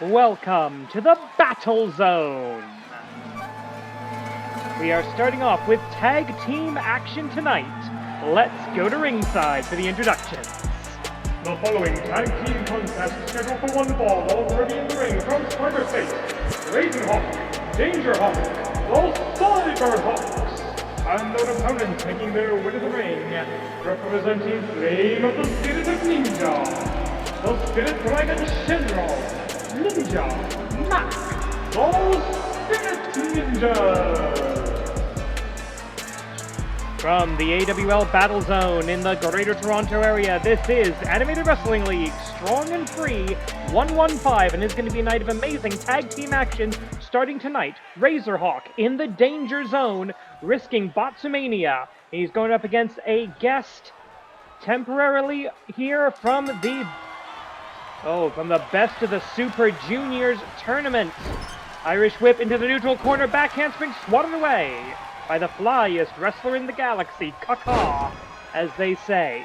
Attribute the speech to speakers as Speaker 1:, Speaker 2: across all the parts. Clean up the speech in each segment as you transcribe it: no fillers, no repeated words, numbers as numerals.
Speaker 1: Welcome to the Battle Zone! We are starting off with tag team action tonight. Let's go to ringside for the introductions.
Speaker 2: The following tag team contest scheduled for one fall already in the ring from cyberspace. Thvnderhawk, Dangerhawk, the Cyberhawks, and their opponent taking their way to the ring, representing Flame of the Spirit of Ninja, the Spirit Dragon Shenron, Ninja Mac, the Spirit Ninja.
Speaker 1: From the AWL Battle Zone in the Greater Toronto area, this is Animated Wrestling League Strong and Free 115, and it's going to be a night of amazing tag team action starting tonight. Razorhawk in the Danger Zone, risking Botsumania. He's going up against a guest temporarily here from the Best of the Super Juniors tournament. Irish whip into the neutral corner, back handspring swatted away by the flyest wrestler in the galaxy, Kaka, as they say.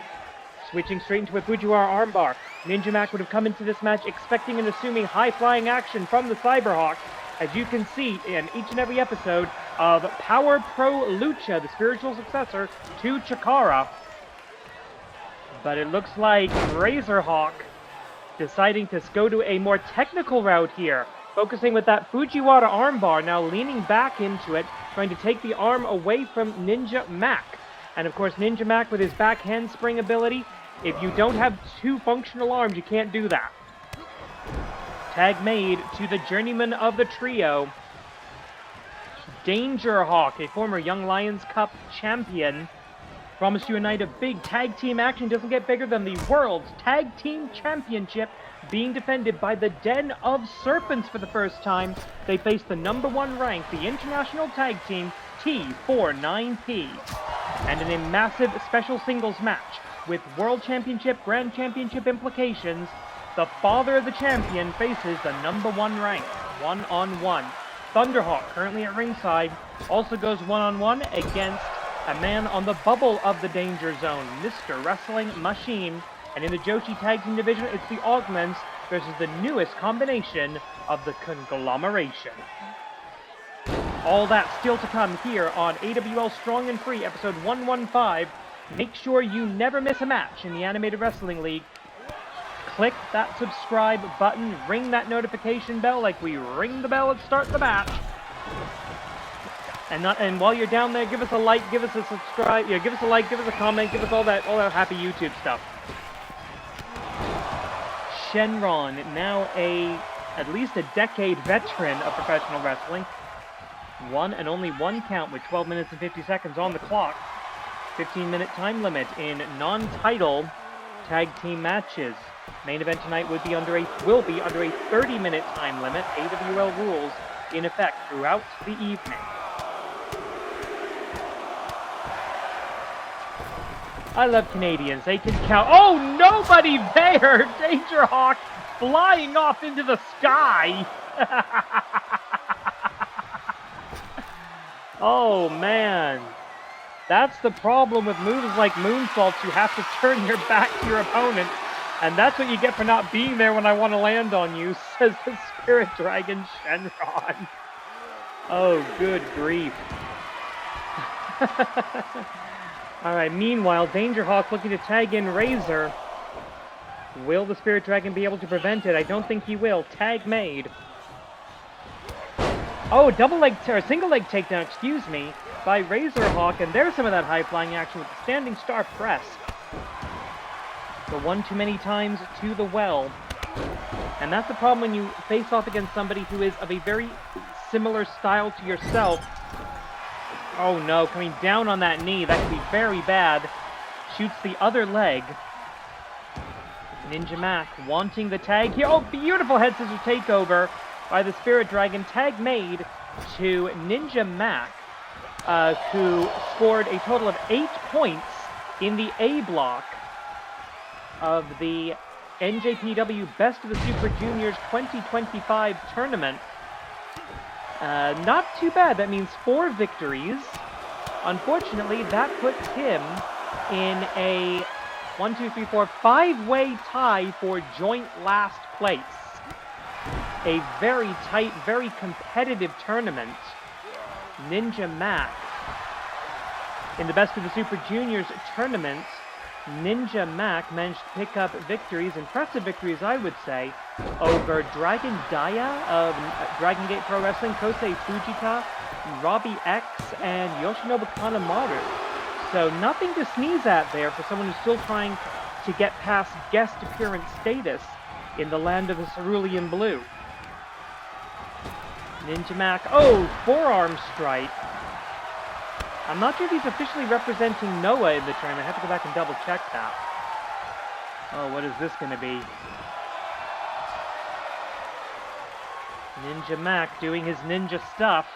Speaker 1: Switching straight into a Fujiwara armbar, Ninja Mac would have come into this match expecting and assuming high-flying action from the Cyberhawk, as you can see in each and every episode of Power Pro Lucha, the spiritual successor to Chikara. But it looks like Razorhawk deciding to go to a more technical route here, focusing with that Fujiwara armbar, now leaning back into it, trying to take the arm away from Ninja Mac. And of course, Ninja Mac with his back handspring ability, if you don't have two functional arms, you can't do that. Tag made to the journeyman of the trio, Dangerhawk, a former Young Lions Cup champion. Promised you a night of big tag team action. Doesn't get bigger than the World's Tag Team Championship being defended by the Den of Serpents for the first time. They face the #1 ranked, the International Tag Team T49P. And in a massive special singles match with World Championship, Grand Championship implications, the father of the champion faces the #1 ranked, one-on-one. Thunderhawk, currently at ringside, also goes one-on-one against a man on the bubble of the Danger Zone, Mr. Wrestling Machine. And in the Joshi Tag Team Division, it's the Augments versus the newest combination of the Conglomeration. All that still to come here on AWL Strong and Free, episode 115. Make sure you never miss a match in the Animated Wrestling League. Click that subscribe button, ring that notification bell like we ring the bell at start the match. And while you're down there, give us a like, give us a subscribe, give us a like, give us a comment, give us all that happy YouTube stuff. Shenron, now at least a decade veteran of professional wrestling. One and only one count with 12 minutes and 50 seconds on the clock. 15-minute time limit in non-title tag team matches. Main event tonight will be under a 30-minute time limit. AWL rules in effect throughout the evening. I love Canadians. They can count. Oh, nobody there! Dangerhawk flying off into the sky! Oh, man. That's the problem with moves like moonsaults. You have to turn your back to your opponent. And that's what you get for not being there when I want to land on you, says the Spirit Dragon Shenron. Oh, good grief. Alright, meanwhile, Dangerhawk looking to tag in Razor. Will the Spirit Dragon be able to prevent it? I don't think he will. Tag made. Oh, single leg takedown, excuse me, by Razorhawk, and there's some of that high-flying action with the standing star press. The one too many times to the well. And that's the problem when you face off against somebody who is of a very similar style to yourself. Oh no, coming down on that knee, that could be very bad. Shoots the other leg. Ninja Mac wanting the tag here. Oh, beautiful head scissor takeover by the Spirit Dragon. Tag made to Ninja Mac, who scored a total of 8 points in the A block of the NJPW Best of the Super Juniors 2025 tournament. Not too bad. That means 4 victories. Unfortunately, that puts him in a 5-way tie for joint last place. a very tight, very competitive tournament, Ninja Mac, in the Best of the Super Juniors tournament, Ninja Mac managed to pick up victories, impressive victories, I would say, over Dragon Daya of Dragon Gate Pro Wrestling, Kosei Fujita, Robbie X, and Yoshinobu Kanemaru. So nothing to sneeze at there for someone who's still trying to get past guest appearance status in the land of the Cerulean Blue. Ninja Mac, oh, forearm strike. I'm not sure if he's officially representing Noah in the tournament. I have to go back and double check that. Oh, what is this going to be? Ninja Mac doing his ninja stuff.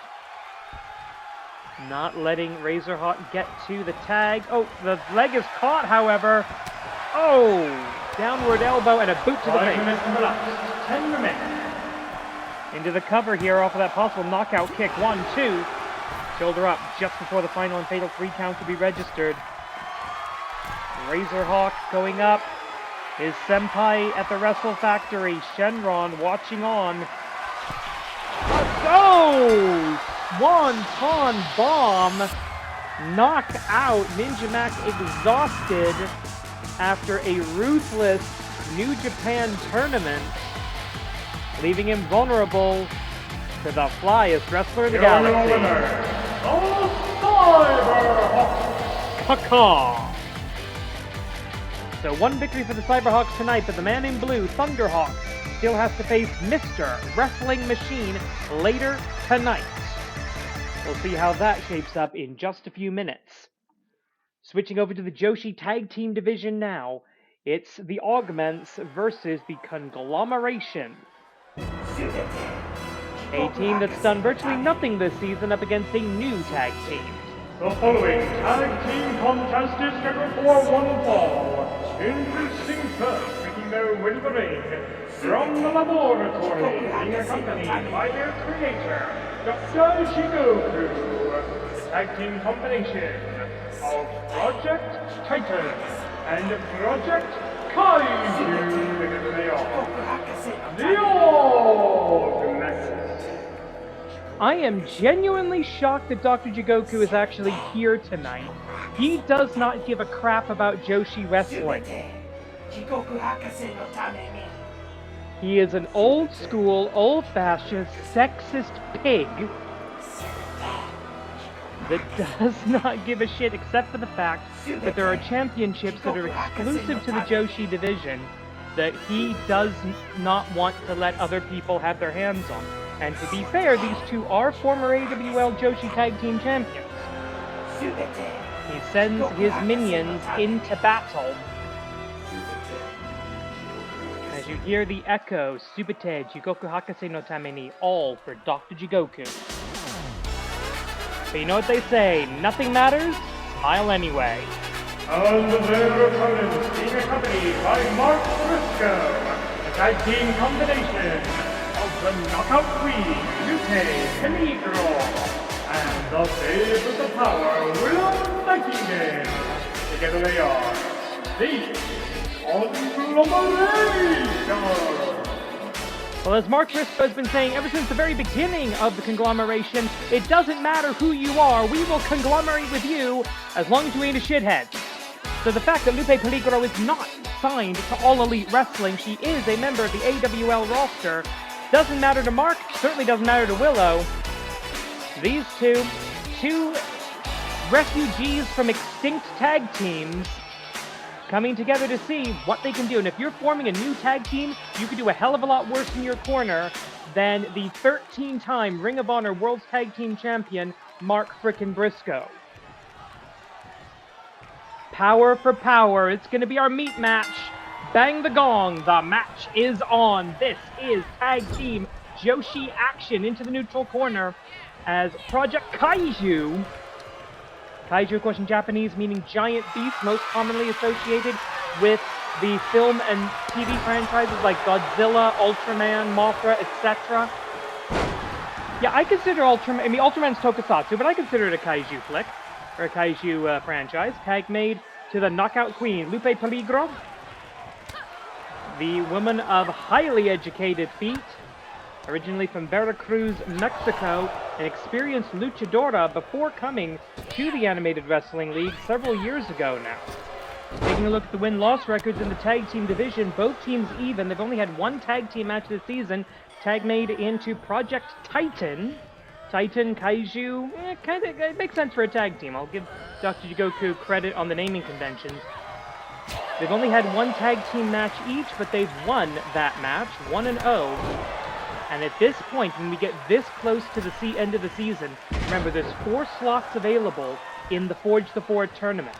Speaker 1: Not letting Razorhawk get to the tag. Oh, the leg is caught, however. Oh, downward elbow and a boot to the face.
Speaker 2: 5 minutes left. 10 minutes.
Speaker 1: Into the cover here off of that possible knockout kick. 1, 2. Shoulder up just before the final and fatal 3 count to be registered. Razorhawk going up. His senpai at the Wrestle Factory, Shenron, watching on. Oh! Swanton bomb. Knock out. Ninja Mac exhausted after a ruthless New Japan tournament, leaving him vulnerable to the flyest wrestler in the galaxy. Caw-caw. So 1 victory for the Cyberhawks tonight, but the man in blue, Thunderhawk, still has to face Mr. Wrestling Machine later tonight. We'll see how that shapes up in just a few minutes. Switching over to the Joshi Tag Team Division now, it's the Augments versus the Conglomeration. A team that's done virtually nothing this season up against a new tag team.
Speaker 2: The following tag team contest is scheduled for 1 fall. Introducing first, making their way to the ring, from the laboratory, being accompanied by their creator, Dr. Jigoku. The tag team combination of Project Titan and Project Kaiju. Together they are the Augments.
Speaker 1: I am genuinely shocked that Dr. Jigoku is actually here tonight. He does not give a crap about Joshi wrestling. He is an old school, old-fashioned, sexist pig that does not give a shit except for the fact that there are championships that are exclusive to the Joshi division that he does not want to let other people have their hands on. And to be fair, these two are former AWL Joshi Tag Team Champions. He sends his minions into battle. As you hear the echo, Subite Jigoku Hakase no Tame ni, all for Dr. Jigoku. But you know what they say, nothing matters, smile anyway.
Speaker 2: And their opponents being accompanied by Mark Briscoe, the tag team combination of the Knockout Queen, Lupe Peligro, and the Babe of the Power, Willow Nightingale. Together they are the Conglomeration.
Speaker 1: Well, as Mark Briscoe has been saying ever since the very beginning of the Conglomeration, it doesn't matter who you are, we will conglomerate with you as long as you ain't a shithead. So the fact that Lupe Peligro is not signed to All Elite Wrestling, she is a member of the AWL roster, doesn't matter to Mark, certainly doesn't matter to Willow. These two refugees from extinct tag teams, coming together to see what they can do. And if you're forming a new tag team, you can do a hell of a lot worse in your corner than the 13-time Ring of Honor World Tag Team Champion, Mark frickin' Briscoe. Power for power. It's going to be our meat match. Bang the gong. The match is on. This is Tag Team Joshi action into the neutral corner as Project Kaiju. Kaiju, of course, in Japanese meaning giant beast, most commonly associated with the film and TV franchises like Godzilla, Ultraman, Mothra, etc. Yeah, I consider Ultraman's tokusatsu, but I consider it a kaiju flick, or a kaiju franchise. Tag made to the Knockout Queen, Lupe Peligro, the woman of highly educated feet, Originally from Veracruz, Mexico, an experienced luchadora before coming to the Animated Wrestling League several years ago now. Taking a look at the win-loss records in the tag team division, both teams even. They've only had one tag team match this season, tag made into Project Titan. Titan, Kaiju, it makes sense for a tag team. I'll give Dr. Jigoku credit on the naming conventions. They've only had one tag team match each, but they've won that match, 1-0. And at this point, when we get this close to the end of the season, remember there's 4 slots available in the Forge the 4 tournament.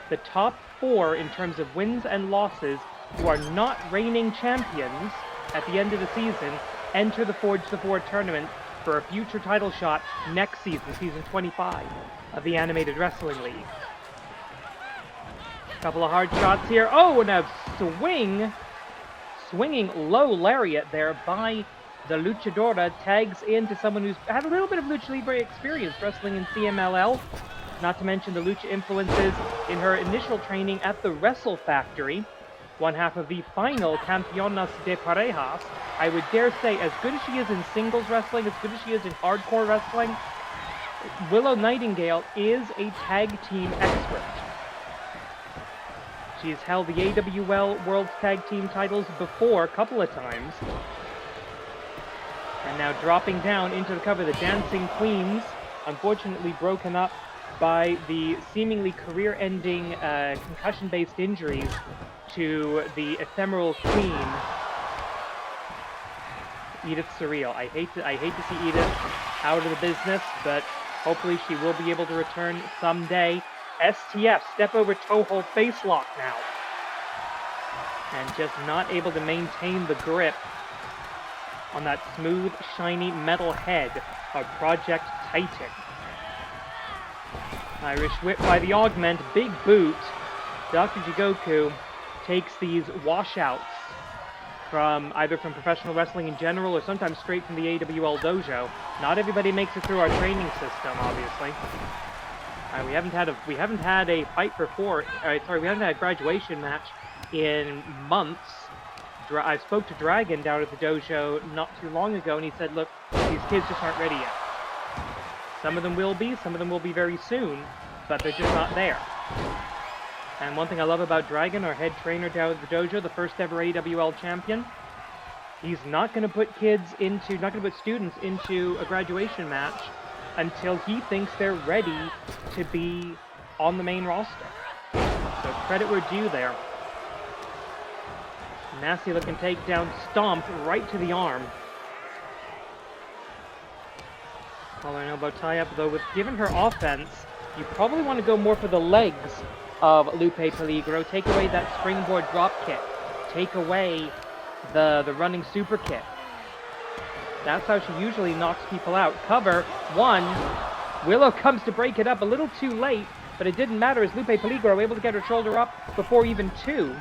Speaker 1: The top 4 in terms of wins and losses who are not reigning champions at the end of the season enter the Forge the 4 tournament for a future title shot next season, season 25 of the Animated Wrestling League. Couple of hard shots here. Oh, and a swinging low lariat there by the luchadora, tags into someone who's had a little bit of lucha libre experience wrestling in CMLL. Not to mention the lucha influences in her initial training at the Wrestle Factory, one half of the final Campeonas de Parejas. I would dare say, as good as she is in singles wrestling, as good as she is in hardcore wrestling, Willow Nightingale is a tag team expert. She's held the AWL World Tag Team titles before a couple of times. And now dropping down into the cover, the Dancing Queens, unfortunately broken up by the seemingly career-ending concussion-based injuries to the ephemeral queen, Edith Surreal. I hate to see Edith out of the business, but hopefully she will be able to return someday. STF, step over toe hold face lock now. And just not able to maintain the grip on that smooth, shiny metal head of Project Titan. Irish whip by the Augment, big boot. Dr. Jigoku takes these washouts from either from professional wrestling in general or sometimes straight from the AWL dojo. Not everybody makes it through our training system, obviously. We haven't had a fight before. We haven't had a graduation match in months. I spoke to Dragon down at the dojo not too long ago, and he said, look, these kids just aren't ready yet. Some of them will be very soon, but they're just not there. And one thing I love about Dragon, our head trainer down at the dojo, the first ever AWL champion, he's not going to put students into a graduation match until he thinks they're ready to be on the main roster. So credit where due there. Nasty looking takedown, stomp right to the arm. Collar and elbow tie up, though, given her offense, you probably want to go more for the legs of Lupe Peligro. Take away that springboard drop kick. Take away the running super kick. That's how she usually knocks people out. Cover, 1. Willow comes to break it up a little too late, but it didn't matter as Lupe Peligro able to get her shoulder up before even 2.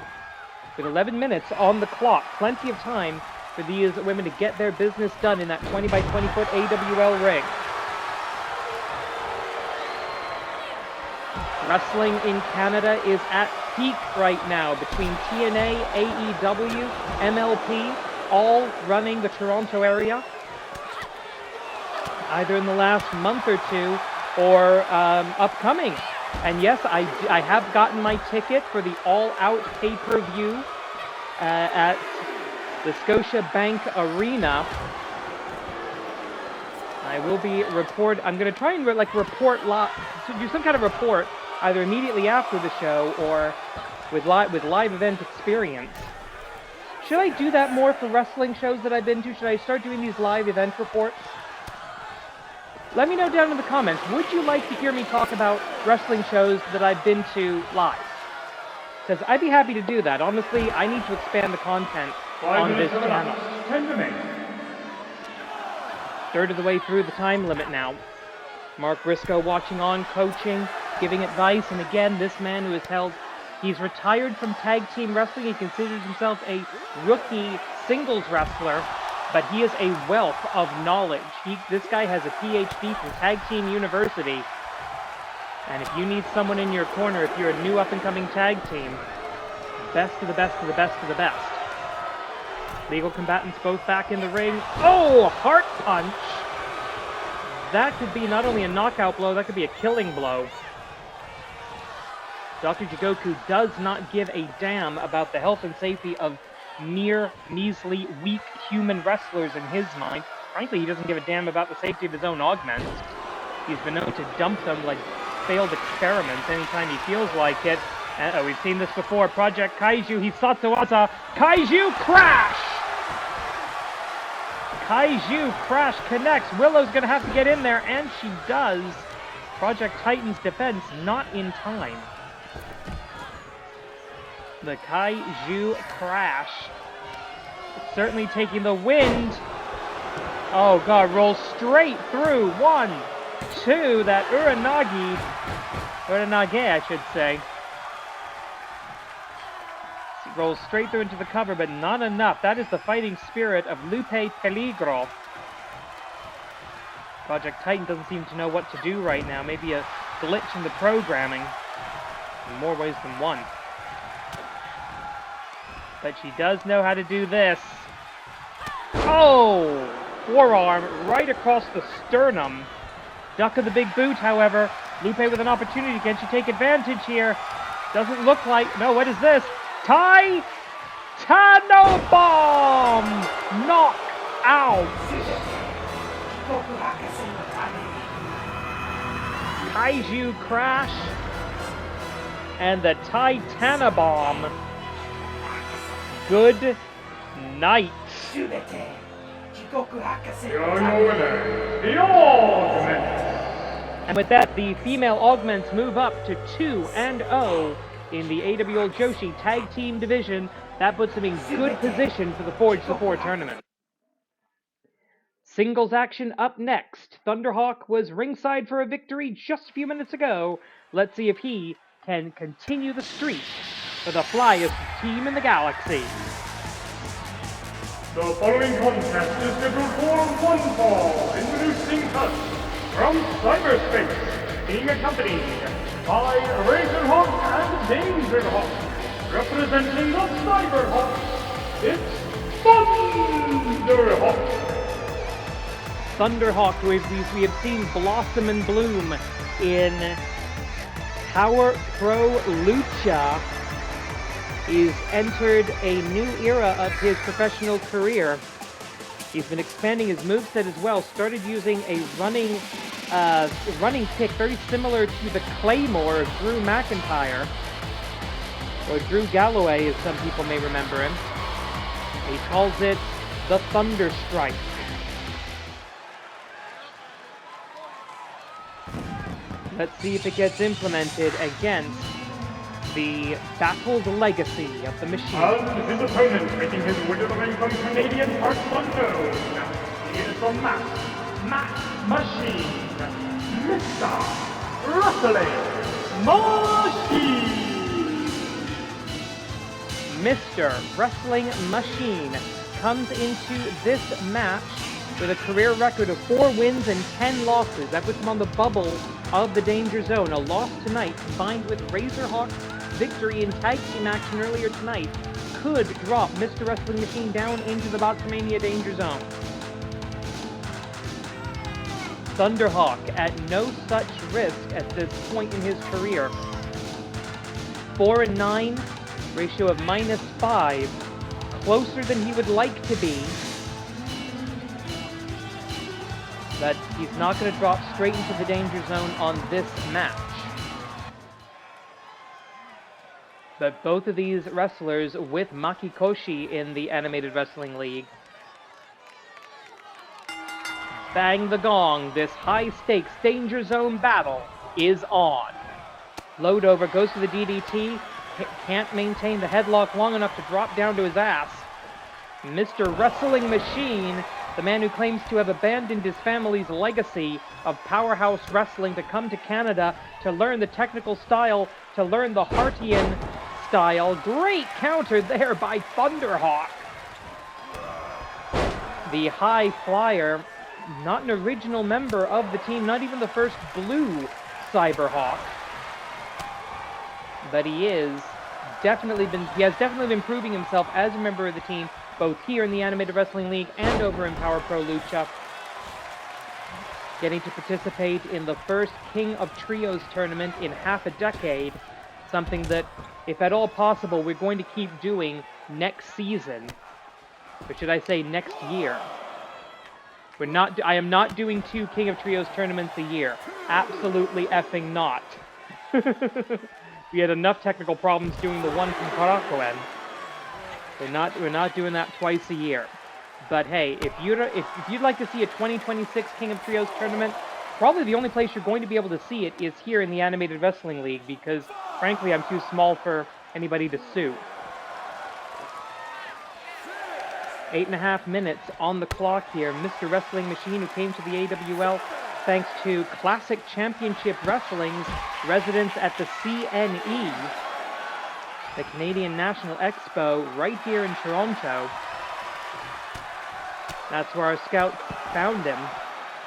Speaker 1: With 11 minutes on the clock, plenty of time for these women to get their business done in that 20 by 20 foot AWL ring. Wrestling in Canada is at peak right now between TNA, AEW, MLP, all running the Toronto area, either in the last month or 2 or upcoming. And yes, I have gotten my ticket for the all-out pay-per-view at the Scotiabank Arena. I will be I'm going to try and do some kind of report either immediately after the show or with live event experience. Should I do that more for wrestling shows that I've been to? Should I start doing these live event reports? Let me know down in the comments. Would you like to hear me talk about wrestling shows that I've been to live? Because I'd be happy to do that. Honestly, I need to expand the content on this channel. Third of the way through the time limit now. Mark Briscoe watching on, coaching, giving advice, and again, this man who he's retired from tag team wrestling. He considers himself a rookie singles wrestler, but he is a wealth of knowledge. This guy has a PhD from Tag Team University, and if you need someone in your corner, if you're a new up-and-coming tag team, best of the best of the best of the best. Legal combatants both back in the ring. Oh, heart punch! That could be not only a knockout blow, that could be a killing blow. Dr. Jigoku does not give a damn about the health and safety of mere, measly, weak human wrestlers in his mind. Frankly, he doesn't give a damn about the safety of his own augments. He's been known to dump them like failed experiments anytime he feels like it. And we've seen this before. Project Kaiju Hisatsuwaza. Kaiju Crash! Kaiju Crash connects. Willow's gonna have to get in there, and she does. Project Titan's defense not in time. The Kaiju Crash certainly taking the wind. Oh god, rolls straight through. 1, 2, that Uranage, I should say. Rolls straight through into the cover, but not enough. That is the fighting spirit of Lupe Peligro. Project Titan doesn't seem to know what to do right now. Maybe a glitch in the programming. In more ways than one. But she does know how to do this. Oh! Forearm right across the sternum. Duck of the big boot, however. Lupe with an opportunity. Can she take advantage here? Doesn't look like... No, what is this? Titano Bomb! Knock out! Kaiju Crash and the Titana Bomb. Good night.
Speaker 2: Your winner, the Augments.
Speaker 1: And with that, the female Augments move up to 2-0 in the AWL Joshi Tag Team Division. That puts them in good position for the Forge the 4 tournament. Singles action up next. Thunderhawk was ringside for a victory just a few minutes ago. Let's see if he can continue the streak for the flyest team in the galaxy.
Speaker 2: The following contest is scheduled for one fall. Introducing us from cyberspace, being accompanied by Razorhawk and Dangerhawk. Representing the Cyberhawk, it's Thvnderhawk.
Speaker 1: Thunderhawk, who we have seen blossom and bloom in Power Pro Lucha, is entered a new era of his professional career. He's been expanding his moveset as well. Started using a running kick very similar to the Claymore of Drew McIntyre, or Drew Galloway, as some people may remember him. He calls it the Thunder Strike. Let's see if it gets implemented against the Battled Legacy of the Machine.
Speaker 2: And his opponent, making his way to the ring from Canadian parts unknown. He is the Max Machine, Mr. Wrestling Machine. Mr.
Speaker 1: Wrestling Machine comes into this match with a career record of 4 wins and 10 losses. That puts him on the bubble of the Danger Zone. A loss tonight, combined with Razorhawk's victory in tag team action earlier tonight, could drop Mr. Wrestling Machine down into the Botchamania Danger Zone. Thunderhawk at no such risk at this point in his career. 4-9, ratio of -5, closer than he would like to be. But he's not going to drop straight into the Danger Zone on this match. But both of these wrestlers with Makikoshi in the Animated Wrestling League. Bang the gong, this high-stakes Danger Zone battle is on. Load over, goes to the DDT, can't maintain the headlock long enough to drop down to his ass. Mr. Wrestling Machine, the man who claims to have abandoned his family's legacy of powerhouse wrestling to come to Canada to learn the technical style, to learn the Hartian style. Great counter there by Thunderhawk. The high flyer, not an original member of the team, not even the first blue Cyberhawk. But he has definitely been proving himself as a member of the team both here in the Animated Wrestling League and over in Power Pro Lucha. Getting to participate in the first King of Trios tournament in half a decade. Something that, if at all possible, we're going to keep doing next season. Or should I say next year. I am not doing 2 King of Trios tournaments a year. Absolutely effing not. We had enough technical problems doing the one from Karakoen. We're not doing that twice a year. But hey, if you'd like to see a 2026 King of Trios tournament, probably the only place you're going to be able to see it is here in the Animated Wrestling League, because frankly I'm too small for anybody to sue. 8.5 minutes on the clock here. Mr. Wrestling Machine, who came to the AWL thanks to Classic Championship Wrestling's residence at the CNE, the Canadian National Expo, right here in Toronto. That's where our scout found him.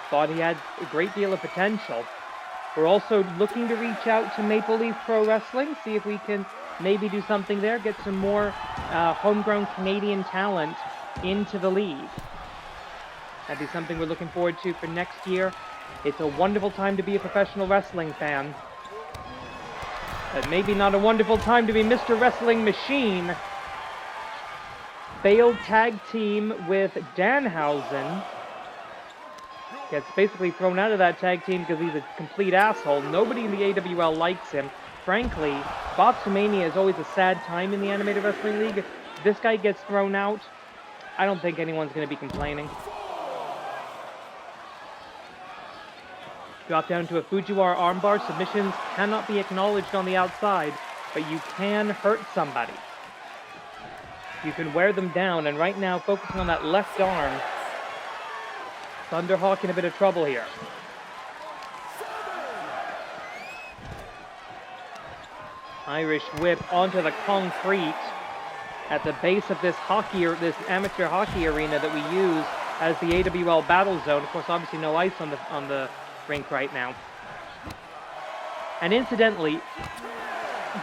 Speaker 1: Thought he had a great deal of potential. We're also looking to reach out to Maple Leaf Pro Wrestling, see if we can maybe do something there, get some more homegrown Canadian talent into the league. That'd be something we're looking forward to for next year. It's a wonderful time to be a professional wrestling fan. But maybe not a wonderful time to be Mr. Wrestling Machine. Failed tag team with Danhausen. Gets basically thrown out of that tag team because he's a complete asshole. Nobody in the AWL likes him. Frankly, Boxomania is always a sad time in the Animated Wrestling League. If this guy gets thrown out, I don't think anyone's going to be complaining. Drop down to a Fujiwara armbar. Submissions cannot be acknowledged on the outside, but you can hurt somebody. You can wear them down, and right now, focusing on that left arm, Thvnderhawk in a bit of trouble here. Irish whip onto the concrete at the base of this amateur hockey arena that we use as the AWL battle zone. Of course, obviously no ice on the rink right now. And incidentally,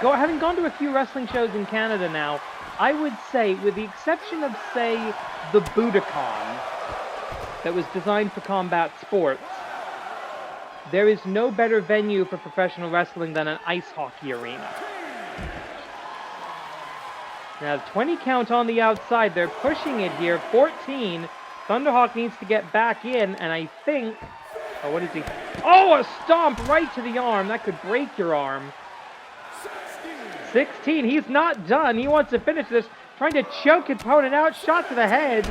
Speaker 1: having gone to a few wrestling shows in Canada now, I would say, with the exception of, say, the Budokan, that was designed for combat sports, there is no better venue for professional wrestling than an ice hockey arena. Now, 20 count on the outside. They're pushing it here. 14. Thvnderhawk needs to get back in, and I think... Oh, what is he? Oh, a stomp right to the arm. That could break your arm. 16. He's not done. He wants to finish this. Trying to choke his opponent out. Shot to the head.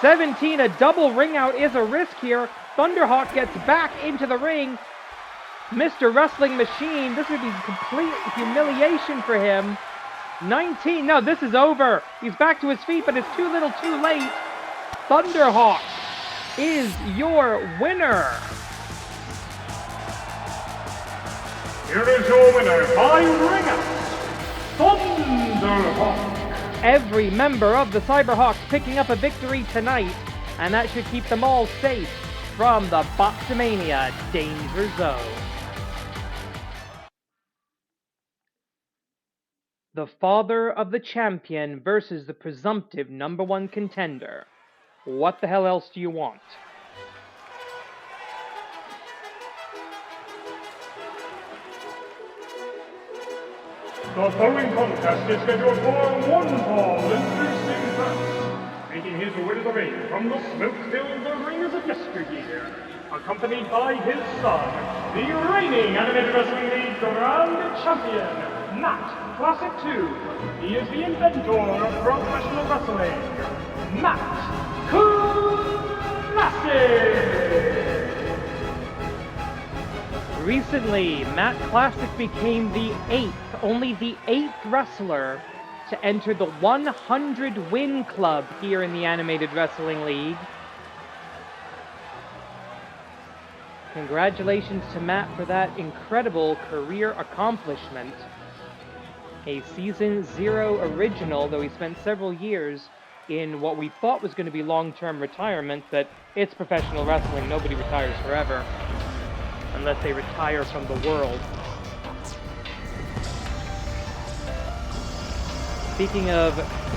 Speaker 1: 17. A double ring out is a risk here. Thvnderhawk gets back into the ring. Mr. Wrestling Machine. This would be complete humiliation for him. 19. No, this is over. He's back to his feet, but it's too little too late. Thvnderhawk is your winner.
Speaker 2: Here is your winner by ring out, Thvnderhawk.
Speaker 1: Every member of the Cyberhawks picking up a victory tonight, and that should keep them all safe from the Boxomania Danger Zone. The father of the champion versus the presumptive #1 contender. What the hell else do you want?
Speaker 2: The following contest is scheduled for one fall introducing first, making his way to the ring from the smoke-filled arenas of yesteryear, accompanied by his son, the reigning Animated Wrestling League Grand Champion, Matt Classic 2. He is the inventor of professional wrestling, Matt Classic.
Speaker 1: Recently, Matt Classic became only the eighth wrestler to enter the 100-win club here in the Animated Wrestling League. Congratulations to Matt for that incredible career accomplishment. A Season 0 original, though he spent several years in what we thought was going to be long-term retirement, but it's professional wrestling. Nobody retires forever. Unless they retire from the world. Speaking of,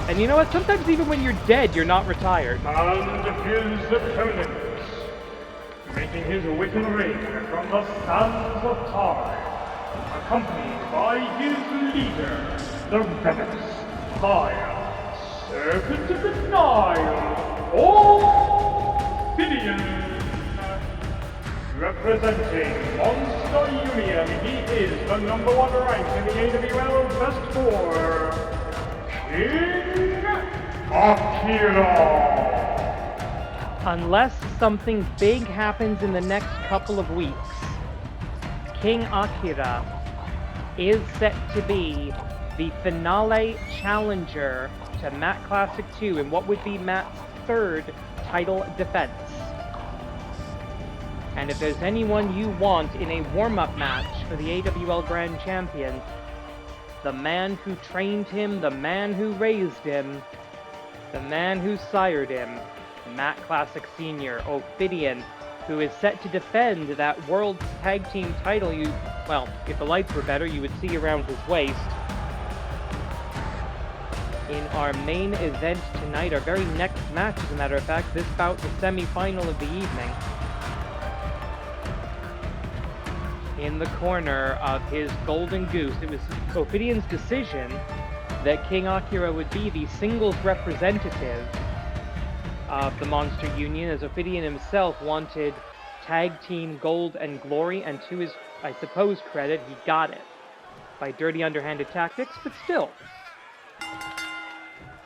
Speaker 1: and you know what? Sometimes even when you're dead, you're not retired.
Speaker 2: And his opponent, making his way to the ring from the sands of Tar, accompanied by his leader, the venomous, vile, serpent of the Nile, Thvnderhawk. Representing Monster Union, he is the #1 rank in the AWL Best 4, King Akira.
Speaker 1: Unless something big happens in the next couple of weeks, King Akira is set to be the finale challenger to Matt Classic 2 in what would be Matt's 3rd title defense. And if there's anyone you want in a warm-up match for the AWL Grand Champion, the man who trained him, the man who raised him, the man who sired him, Matt Classic Sr., Thvnderhawk, who is set to defend that World Tag Team title well, if the lights were better, you would see around his waist. In our main event tonight, our very next match, as a matter of fact, this bout the semi-final of the evening. In the corner of his Golden Goose, it was Thvnderhawk's decision that King Akira would be the singles representative of the Monster Union, as Thvnderhawk himself wanted Tag Team Gold and Glory, and to his, I suppose, credit, he got it by dirty underhanded tactics, but still.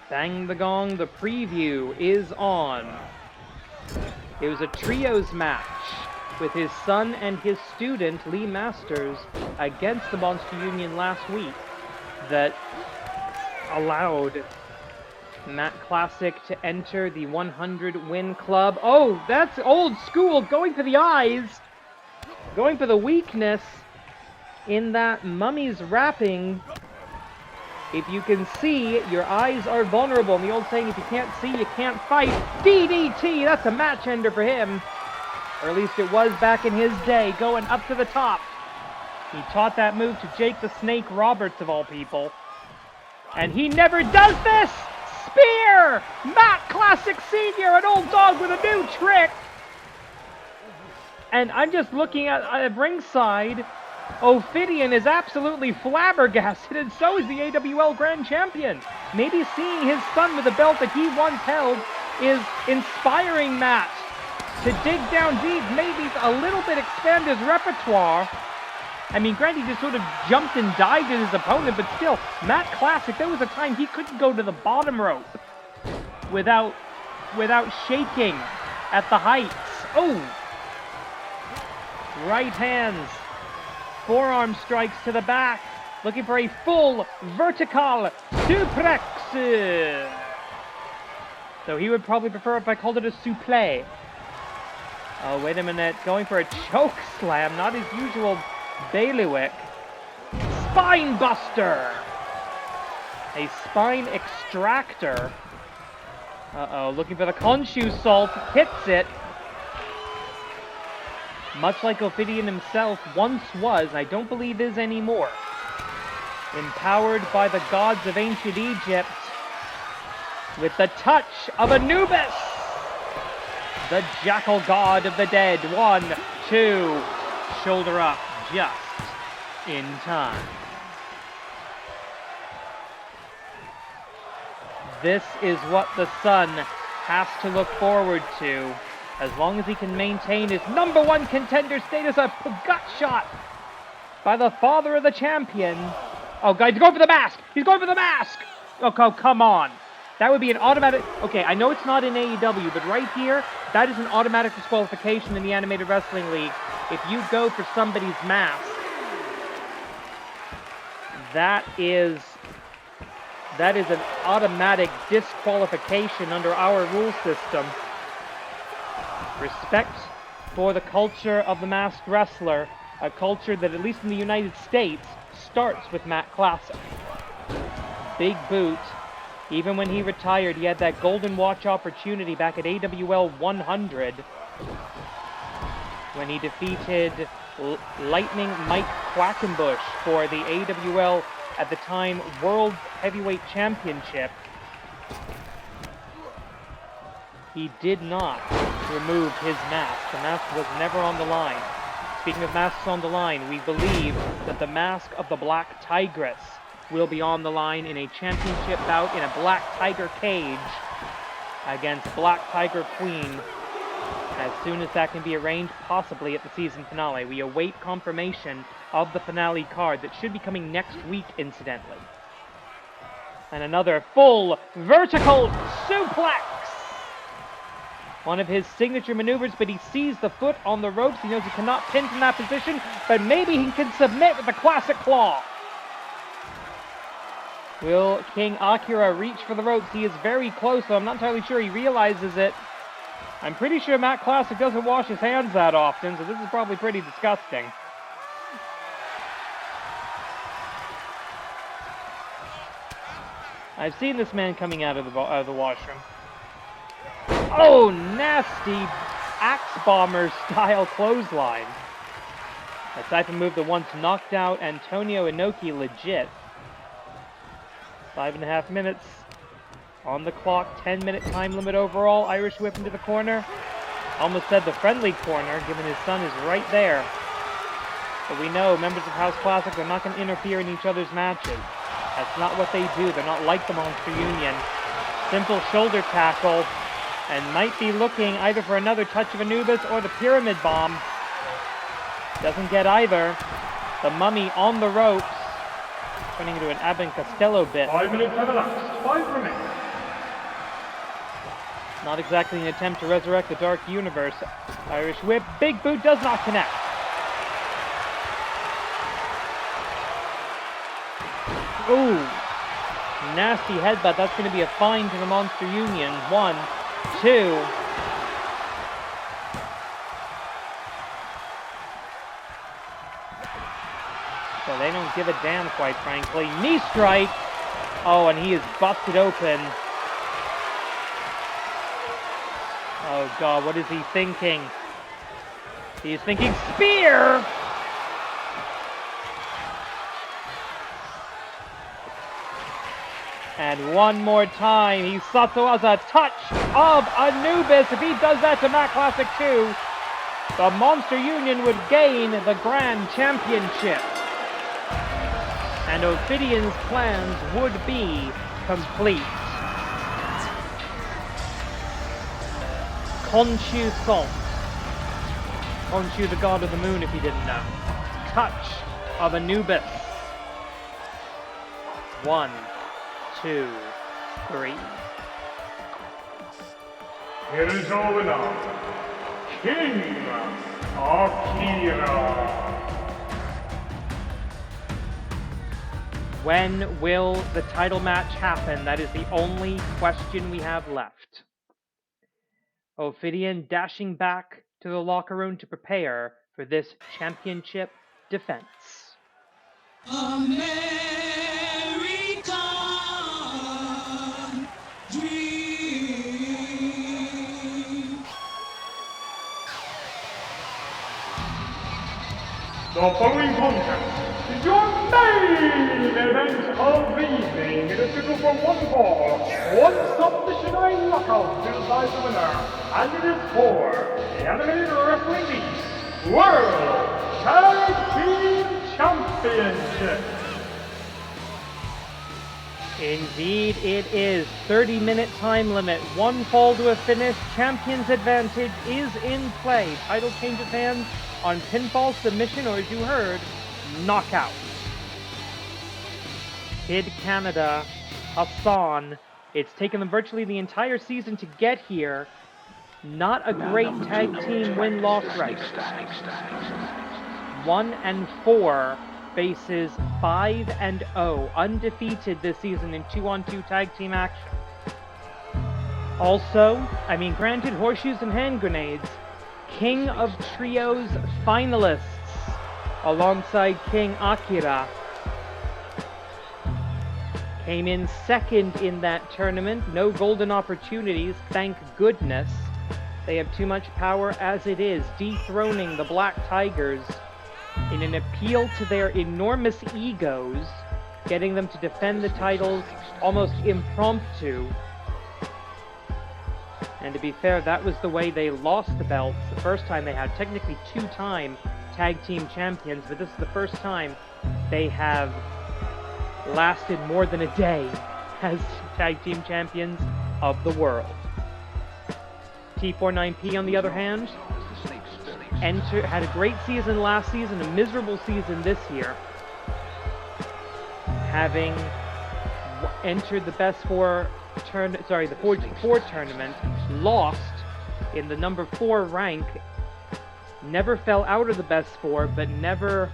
Speaker 1: Bang the gong, the preview is on. It was a trios match with his son and his student, Lee Masters, against the Monster Union last week that allowed Matt Classic to enter the 100-win club. Oh, that's old school, going for the eyes, going for the weakness in that mummy's wrapping. If you can see, your eyes are vulnerable. And the old saying, if you can't see, you can't fight. DDT, that's a match ender for him. Or at least it was back in his day, going up to the top. He taught that move to Jake the Snake Roberts, of all people. And he never does this! Spear! Matt Classic Sr., an old dog with a new trick! And I'm just looking at ringside. Thvnderhawk is absolutely flabbergasted, and so is the AWL Grand Champion. Maybe seeing his son with a belt that he once held is inspiring Matt to dig down deep, maybe a little bit expand his repertoire. I mean, granted, he just sort of jumped and dived at his opponent, but still, Matt Classic, there was a time he couldn't go to the bottom rope without shaking at the heights. Oh! Right hands. Forearm strikes to the back. Looking for a full vertical suplex. So he would probably prefer if I called it a suplex. Oh, wait a minute. Going for a choke slam. Not his usual bailiwick. Spine buster. A spine extractor. Uh-oh. Looking for the Konshu salt. Hits it. Much like Thvnderhawk himself once was, I don't believe is anymore. Empowered by the gods of ancient Egypt with the touch of Anubis, the jackal god of the dead. 1, 2, shoulder up just in time. This is what the son has to look forward to. As long as he can maintain his #1 contender status, a gut shot by the father of the champion. Oh, guys, he's going for the mask! He's going for the mask! Oh, come on. That would be an automatic... Okay, I know it's not in AEW, but right here, that is an automatic disqualification in the Animated Wrestling League. If you go for somebody's mask, that is an automatic disqualification under our rule system. Respect for the culture of the masked wrestler, a culture that, at least in the United States, starts with Matt Classic. Big boot. Even when he retired, he had that golden watch opportunity back at AWL 100 when he defeated Lightning Mike Quackenbush for the AWL at the time World Heavyweight Championship, he did not remove his mask. The mask was never on the line. Speaking of masks on the line, we believe that the mask of the Black Tigress will be on the line in a championship bout in a Black Tiger cage against Black Tiger Queen as soon as that can be arranged, possibly at the season finale. We await confirmation of the finale card that should be coming next week, incidentally. And another full vertical suplex! One of his signature maneuvers, but he sees the foot on the ropes. He knows he cannot pin from that position, but maybe he can submit with the classic claw. Will King Akira reach for the ropes? He is very close, though I'm not entirely sure he realizes it. I'm pretty sure Matt Classic doesn't wash his hands that often, so this is probably pretty disgusting. I've seen this man coming out of the washroom. Oh, nasty axe bomber style clothesline. A type of move that once knocked out Antonio Inoki legit. 5.5 minutes on the clock, 10-minute time limit overall. Irish whip into the corner. Almost said the friendly corner, given his son is right there. But we know members of House Classic are not going to interfere in each other's matches. That's not what they do. They're not like the Monster Union. Simple shoulder tackle, and might be looking either for another touch of Anubis or the Pyramid Bomb. Doesn't get either. The Mummy on the ropes, turning into an Abbott and Costello bit.
Speaker 2: 5 minutes have elapsed. 5 remain.
Speaker 1: Not exactly an attempt to resurrect the Dark Universe. Irish whip, big boot does not connect. Ooh, nasty headbutt. That's going to be a fine to the Monster Union. 1, 2. So they don't give a damn, quite frankly. Knee strike. Oh, and he is busted open. Oh God, what is he thinking? He's thinking spear! And one more time, he Sato has a touch of Anubis. If he does that to Matt Classic 2, the Monster Union would gain the Grand Championship. And Ophidian's plans would be complete. Khonshu Salt. Khonshu, the god of the moon, if you didn't know. Touch of Anubis. 1, 2, 3.
Speaker 2: Here is our winner, King Akira.
Speaker 1: When will the title match happen? That is the only question we have left. Ophidian dashing back to the locker room to prepare for this championship defense.
Speaker 3: American Dream.
Speaker 2: The following contest is your main event of the evening. It is scheduled for one fall, one submission knockout to decide the winner. And it is for the Animated Wrestling League World Tag Team Championship.
Speaker 1: Indeed, it is. 30-minute time limit. One fall to a finish. Champion's advantage is in play. Title changes hands on pinfall, submission, or as you heard, knockout. Kid Canada, Hassan. It's taken them virtually the entire season to get here. Not a great tag team win-loss record. 1-4 faces 5-0, undefeated this season in 2-on-2 tag team action. Also, granted, horseshoes and hand grenades, King of Trios finalists alongside King Akira. Came in second in that tournament. No golden opportunities, thank goodness. They have too much power as it is, dethroning the Black Tigers in an appeal to their enormous egos getting them to defend the titles almost impromptu. And to be fair, that was the way they lost the belts the first time they had technically 2-time tag team champions, but this is the first time they have lasted more than a day as tag team champions of the world. T49P, on the other hand, had a great season last season, a miserable season this year, having entered the best four the Forge 4 tournament, lost in the number 4 rank, never fell out of the best 4, but never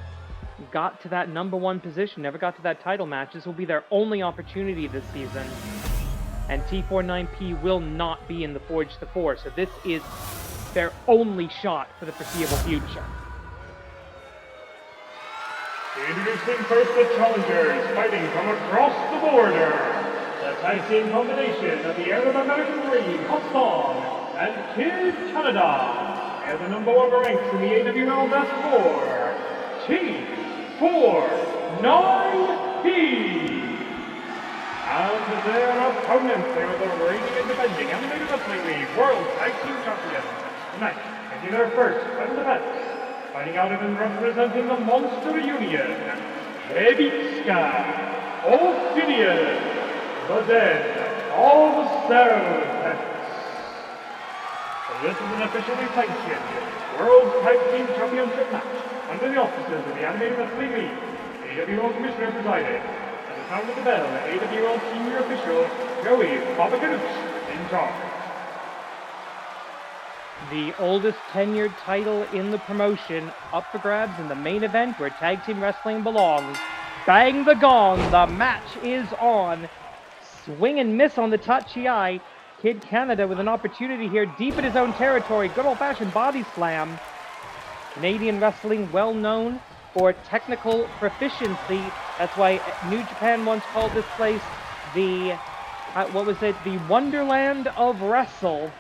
Speaker 1: got to that number 1 position, never got to that title match. This will be their only opportunity this season, and T49P will not be in the Forge 4, so this is their only shot for the foreseeable future.
Speaker 2: Introducing first the challengers, fighting from across the border. The tag team combination of the Arab American Dream, Hassan, and Kid Canada, and the number 1 ranks in the AWL Best 4, T49P. And their opponents, they are the reigning and defending Animated Wrestling League World Tag Team Champions. Tonight, making their first title defense, fighting out of and representing the Monster Union, Hebitska, Ophidian, the Den of Serpents. This is an officially sanctioned World Tag Team Championship match under the auspices of the Animated Wrestling League. AWL Commissioner presided, and the sound of the bell, AWL Senior Official Joey Papakanouch in charge.
Speaker 1: The oldest tenured title in the promotion, up for grabs in the main event where tag team wrestling belongs. Bang the gong, the match is on. Swing and miss on the touchy eye. Kid Canada with an opportunity here deep in his own territory. Good old-fashioned body slam. Canadian wrestling well known for technical proficiency. That's why New Japan once called this place the, the Wonderland of Wrestle.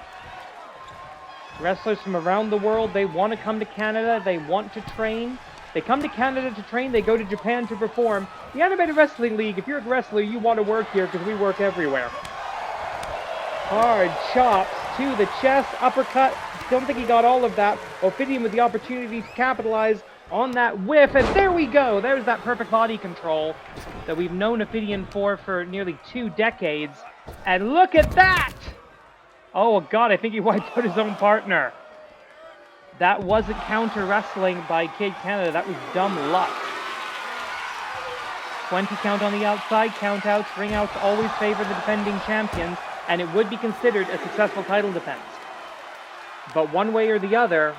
Speaker 1: Wrestlers from around the world, they want to come to Canada, they want to train. They come to Canada to train, they go to Japan to perform. The Animated Wrestling League, if you're a wrestler, you want to work here because we work everywhere. Hard chops to the chest, uppercut. Don't think he got all of that. Ophidian with the opportunity to capitalize on that whiff, and there we go. There's that perfect body control that we've known Ophidian for nearly 2 decades. And look at that! Oh God, I think he wiped out his own partner. That wasn't counter wrestling by Kid Canada, that was dumb luck. 20 count on the outside, count outs, ring outs always favor the defending champions, and it would be considered a successful title defense. But one way or the other,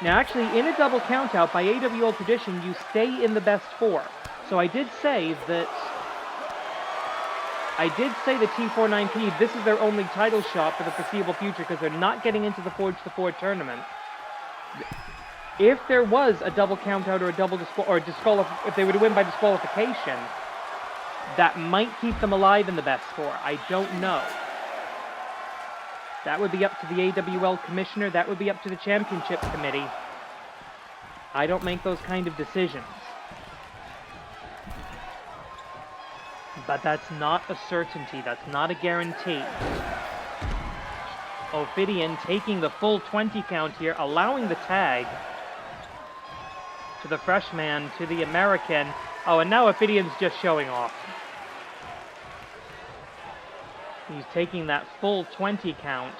Speaker 1: now actually in a double count out by AWL tradition, you stay in the best 4. So I did say that T49P, this is their only title shot for the foreseeable future because they're not getting into the Forge 4 tournament. If there was a double countout or a double if they were to win by disqualification, that might keep them alive in the best 4. I don't know. That would be up to the AWL commissioner. That would be up to the championship committee. I don't make those kind of decisions. But that's not a certainty. That's not a guarantee. Ophidian taking the full 20 count here, allowing the tag to the freshman, to the American. Oh, and now Ophidian's just showing off. He's taking that full 20 count.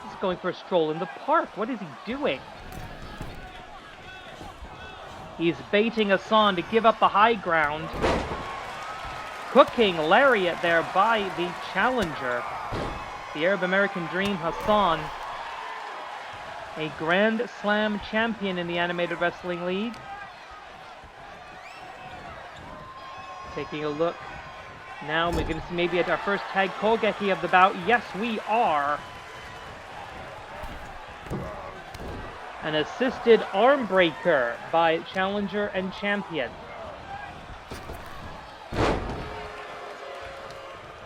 Speaker 1: He's going for a stroll in the park. What is he doing? He's baiting Hassan to give up the high ground. Cooking lariat there by the challenger. The Arab American Dream, Hassan. A Grand Slam champion in the Animated Wrestling League. Taking a look. Now we're going to see maybe at our first tag Kogeki of the bout. Yes, we are. An assisted arm breaker by challenger and champion.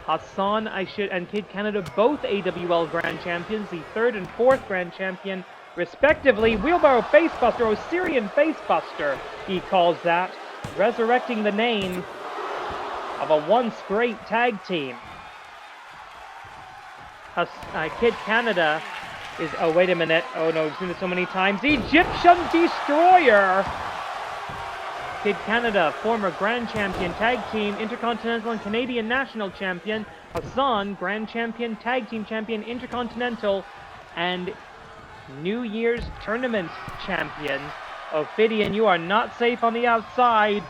Speaker 1: Hassan and Kid Canada, both AWL Grand Champions. The 3rd and 4th Grand Champion respectively. Wheelbarrow Facebuster, Osirian Facebuster, he calls that, resurrecting the name of a once great tag team. Kid Canada is, oh wait a minute, oh no, we've seen this so many times, Egyptian Destroyer! Kid Canada, former Grand Champion Tag Team, Intercontinental and Canadian National Champion. Hassan, Grand Champion, Tag Team Champion, Intercontinental, and New Year's Tournament Champion. Ophidian, you are not safe on the outside.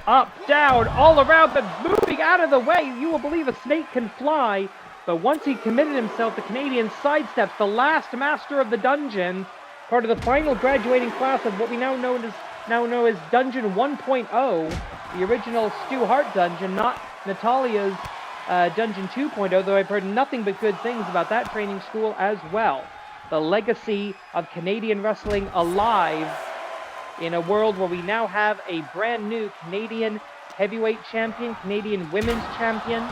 Speaker 1: Up, down, all around, but moving out of the way. You will believe a snake can fly. But once he committed himself, the Canadian sidesteps the last master of the dungeon, part of the final graduating class of what we now know as Dungeon 1.0, the original Stu Hart dungeon, not Natalia's Dungeon 2.0, though I've heard nothing but good things about that training school as well. The legacy of Canadian wrestling alive in a world where we now have a brand new Canadian heavyweight champion, Canadian women's champion.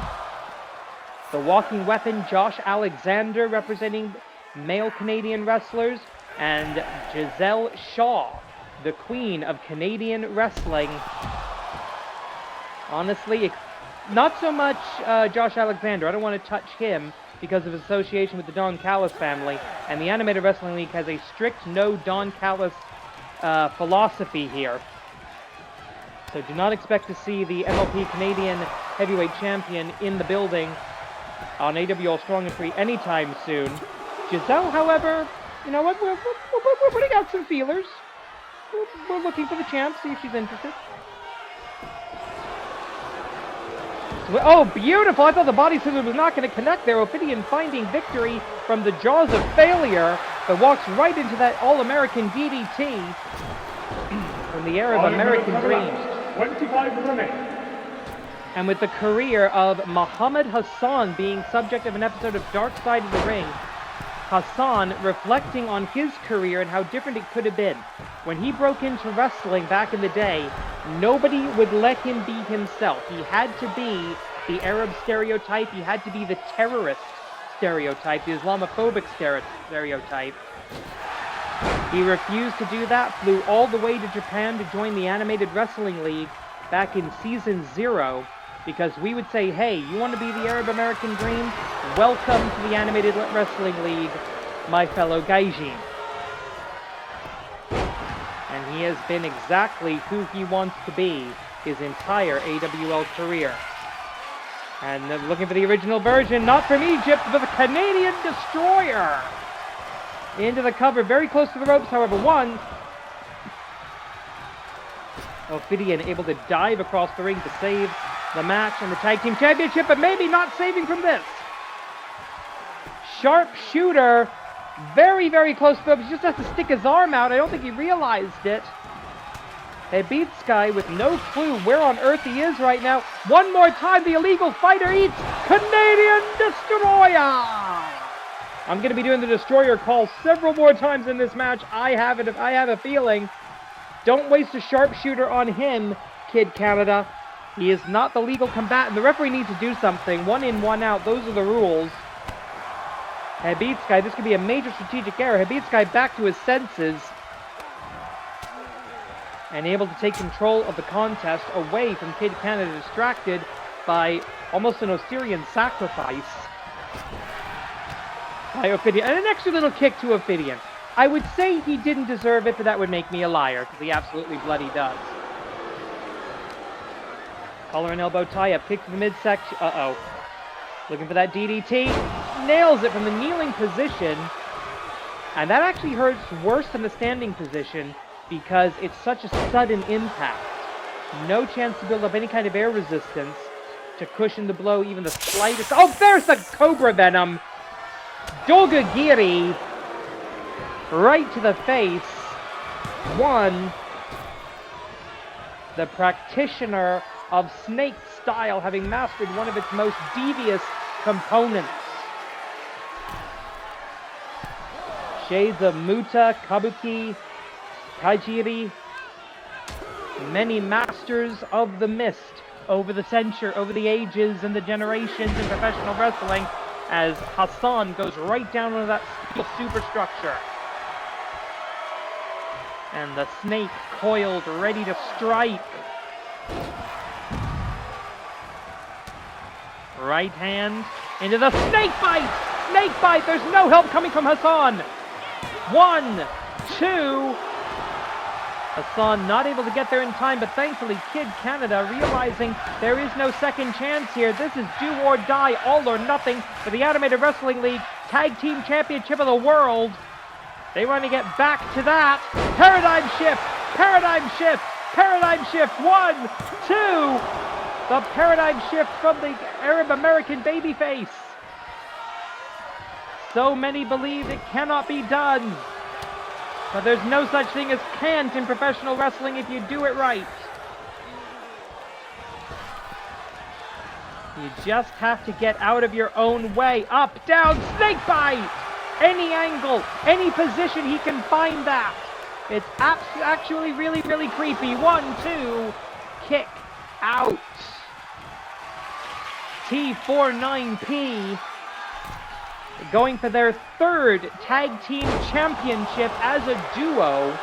Speaker 1: The walking weapon, Josh Alexander, representing male Canadian wrestlers, and Giselle Shaw, the queen of Canadian wrestling. Honestly, not so much Josh Alexander. I don't want to touch him because of his association with the Don Callis family, and the Animated Wrestling League has a strict no Don Callis philosophy here. So do not expect to see the MLP Canadian Heavyweight Champion in the building on AWL Strong and Free anytime soon. Giselle, however, you know what, we're putting out some feelers. We're looking for the champ, see if she's interested. Oh, beautiful! I thought the body scissors was not going to connect there. Ophidian finding victory from the jaws of failure, but walks right into that All-American DDT from the era of American Dreams.
Speaker 2: 25 remaining.
Speaker 1: And with the career of Muhammad Hassan being subject of an episode of Dark Side of the Ring, Hassan reflecting on his career and how different it could have been. When he broke into wrestling back in the day, nobody would let him be himself. He had to be the Arab stereotype, he had to be the terrorist stereotype, the Islamophobic stereotype. He refused to do that, flew all the way to Japan to join the Animated Wrestling League back in Season 0, because we would say, hey, you want to be the Arab American Dream? Welcome to the Animated Wrestling League, my fellow Gaijin. And he has been exactly who he wants to be his entire AWL career. And looking for the original version, not from Egypt, but the Canadian Destroyer. Into the cover, very close to the ropes, however, one. Ophidian able to dive across the ring to save the match and the Tag Team Championship, but maybe not saving from this. Sharpshooter, very, very close to the ropes. He just has to stick his arm out. I don't think he realized it. He beats Sky with no clue where on earth he is right now. One more time, the illegal fighter eats Canadian Destroyer. I'm going to be doing the Destroyer call several more times in this match. I have a feeling. Don't waste a sharpshooter on him, Kid Canada. He is not the legal combatant. The referee needs to do something. 1 in, 1 out. Those are the rules. Habitsky, this could be a major strategic error. Habitsky back to his senses and able to take control of the contest away from Kid Canada, distracted by almost an Osirian sacrifice by Ophidian. And an extra little kick to Ophidian. I would say he didn't deserve it, but that would make me a liar, because he absolutely bloody does. Collar and elbow tie-up, kick to the midsection. Uh-oh. Looking for that DDT. Nails it from the kneeling position. And that actually hurts worse than the standing position, because it's such a sudden impact. No chance to build up any kind of air resistance to cushion the blow, even the slightest. Oh, there's the Cobra Venom! Dogagiri! Right to the face. One. The practitioner of snake style, having mastered one of its most devious components. Shades of Muta, Kabuki, Kaijiri. Many masters of the mist over the ages and the generations in professional wrestling, as Hassan goes right down into that steel superstructure. And the snake coiled, ready to strike. Right hand into the snake bite! Snake bite! There's no help coming from Hassan! 1, 2... Hassan not able to get there in time, but thankfully Kid Canada realizing there is no second chance here. This is do or die, all or nothing for the Animated Wrestling League Tag Team Championship of the World. They want to get back to that. Paradigm shift! Paradigm shift! Paradigm shift! 1, 2! The paradigm shift from the Arab American babyface. So many believe it cannot be done. But there's no such thing as can't in professional wrestling if you do it right. You just have to get out of your own way. Up, down, snake bite! Any angle, any position he can find that. It's actually really, really creepy. 1, 2, kick out. T49P going for their third tag team championship as a duo.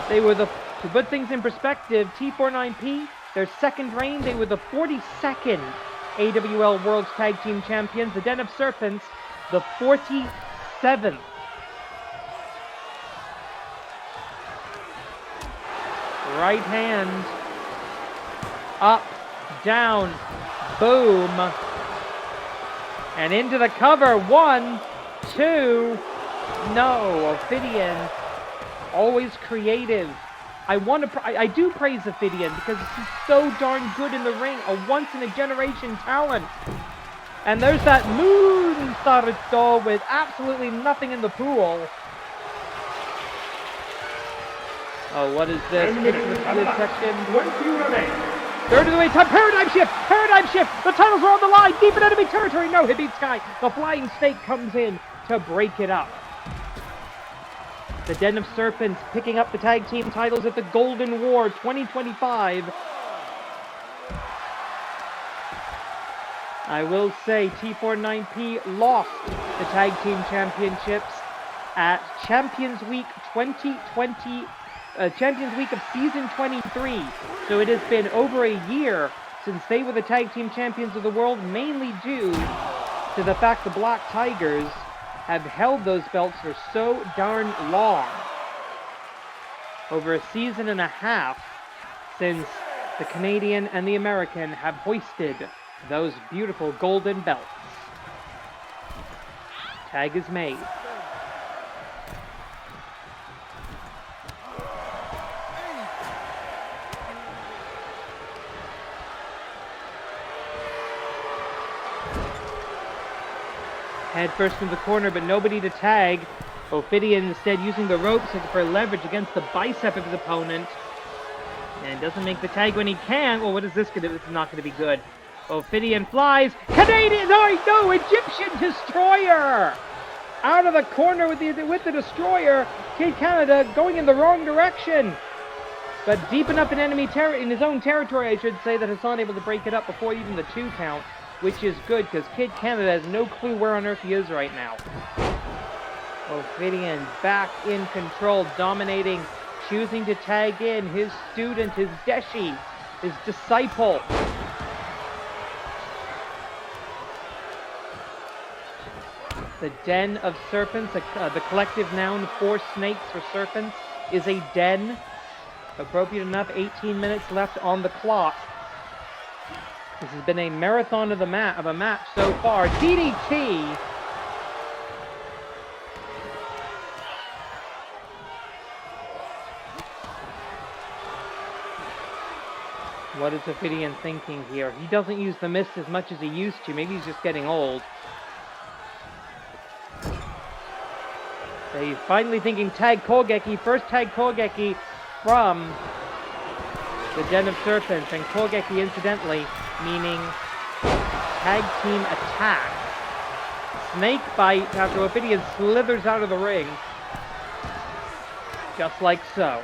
Speaker 1: They were to put things in perspective, T49P, their second reign, they were the 42nd AWL World's Tag Team Champions. The Den of Serpents, the 47th. Right hand, up, down, boom. And into the cover, 1, 2, no, Ophidian, always creative. I do praise Ophidian because he's so darn good in the ring, a once-in-a-generation talent. And there's that moon salto with absolutely nothing in the pool. Oh, what is this? Section. Third of the way, time, paradigm shift! Paradigm shift! The titles are on the line! Deep in enemy territory! No, it beats Sky! The flying snake comes in to break it up. The Den of Serpents picking up the tag team titles at the Golden War 2025. I will say T49P lost the tag team championships at Champions Week 2020. Champions Week of Season 23. So it has been over a year since they were the Tag Team Champions of the World, mainly due to the fact the Black Tigers have held those belts for so darn long. Over a season and a half since the Canadian and the American have hoisted those beautiful golden belts. Tag is made. Head first in the corner, but nobody to tag. Ophidian instead using the ropes for leverage against the bicep of his opponent. And doesn't make the tag when he can. Well, what is this going to do? This is not going to be good. Ophidian flies. Canadian! No! Egyptian Destroyer! Out of the corner with the Destroyer. Kid Canada going in the wrong direction. But deep enough in in his own territory, I should say, that Hassan able to break it up before even the 2 count. Which is good, because Kid Canada has no clue where on earth he is right now. Ophidian back in control, dominating, choosing to tag in his student, his Deshi, his disciple. The Den of Serpents, the collective noun for snakes, for serpents, is a den. Appropriate enough, 18 minutes left on the clock. This has been a marathon of a match so far. DDT. What is Ophidian thinking here? He doesn't use the mist as much as he used to. Maybe he's just getting old. So he's finally thinking tag Kogeki. First tag Kogeki from the Den of Serpents. And Kogeki, incidentally, meaning tag team attack. Snake bite after Ophidian slithers out of the ring. Just like so.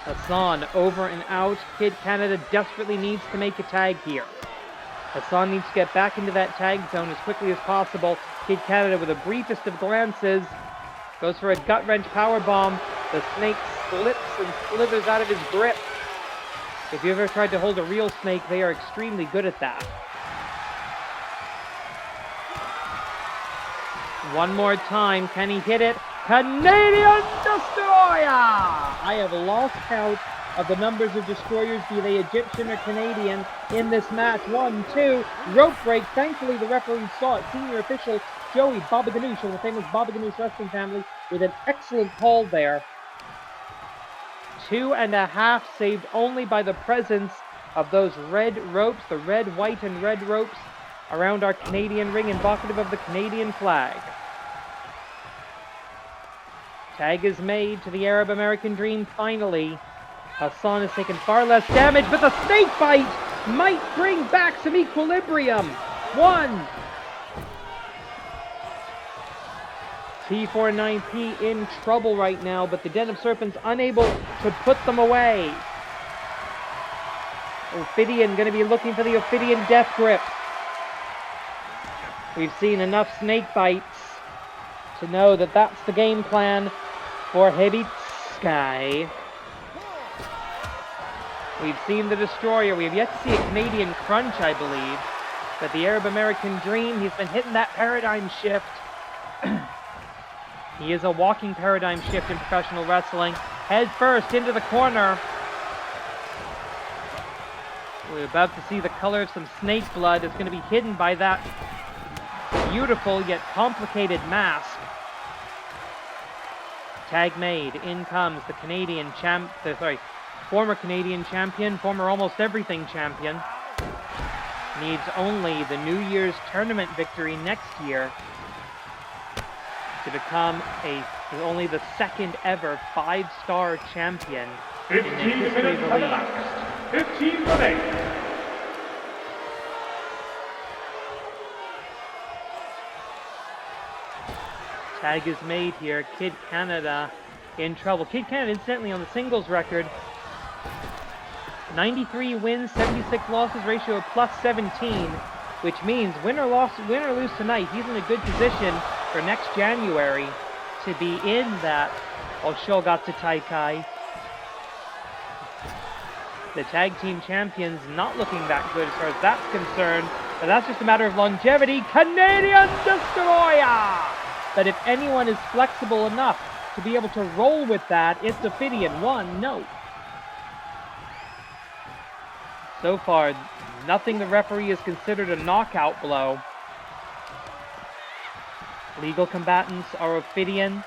Speaker 1: Hassan over and out. Kid Canada desperately needs to make a tag here. Hassan needs to get back into that tag zone as quickly as possible. Kid Canada with the briefest of glances. Goes for a gut-wrench powerbomb. The snake slips and slithers out of his grip. If you've ever tried to hold a real snake, they are extremely good at that. One more time. Can he hit it? Canadian Destroyer! I have lost count of the numbers of destroyers, be they Egyptian or Canadian, in this match. 1, 2, rope break. Thankfully, the referee saw it. Senior official Joey Baba Ganoush of the famous Baba Ganoush wrestling family with an excellent call there. 2.5 saved only by the presence of those red ropes, the red, white, and red ropes around our Canadian ring, invocative of the Canadian flag. Tag is made to the Arab American Dream finally. Hassan has taken far less damage, but the snake bite might bring back some equilibrium. 1. T49P in trouble right now, but the Den of Serpents unable to put them away. Ophidian going to be looking for the Ophidian death grip. We've seen enough snake bites to know that that's the game plan for Hebitsky. We've seen the Destroyer. We have yet to see a Canadian Crunch, I believe. But the Arab American Dream, he's been hitting that paradigm shift. He is a walking paradigm shift in professional wrestling. Head first into the corner. We're about to see the color of some snake blood. It's going to be hidden by that beautiful yet complicated mask. Tag made. In comes the Canadian former Canadian champion, former almost everything champion. Needs only the New Year's tournament victory next year to become only the second ever 5-star champion
Speaker 2: 15
Speaker 1: in the history of the league.
Speaker 2: elapsed. 15 remain.
Speaker 1: Tag is made here. Kid Canada in trouble. Kid Canada, incidentally, on the singles record, 93 wins, 76 losses, ratio of +17, which means win or lose tonight, he's in a good position for next January to be in that Oshogatsu Taikai. The tag team champions not looking that good as far as that's concerned, but that's just a matter of longevity. Canadian Destroyer! But if anyone is flexible enough to be able to roll with that, it's Ophidian. 1 note. So far, nothing the referee has considered a knockout blow. Legal combatants are Ophidian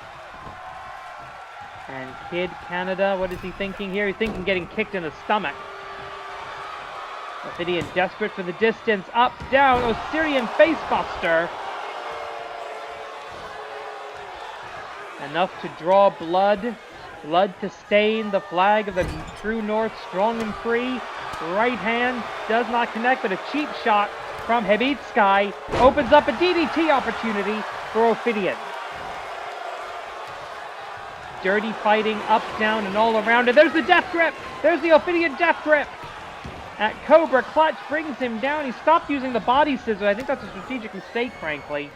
Speaker 1: and Kid Canada. What is he thinking here? He's thinking getting kicked in the stomach. Ophidian desperate for the distance. Up, down, Osirian facebuster. Enough to draw blood. Blood to stain the flag of the True North strong and free. Right hand does not connect, but a cheap shot from Hebitsky opens up a DDT opportunity for Ophidian. Dirty fighting up, down, and all around. And there's the death grip. There's the Ophidian death grip. That Cobra clutch brings him down. He stopped using the body scissors. I think that's a strategic mistake, frankly.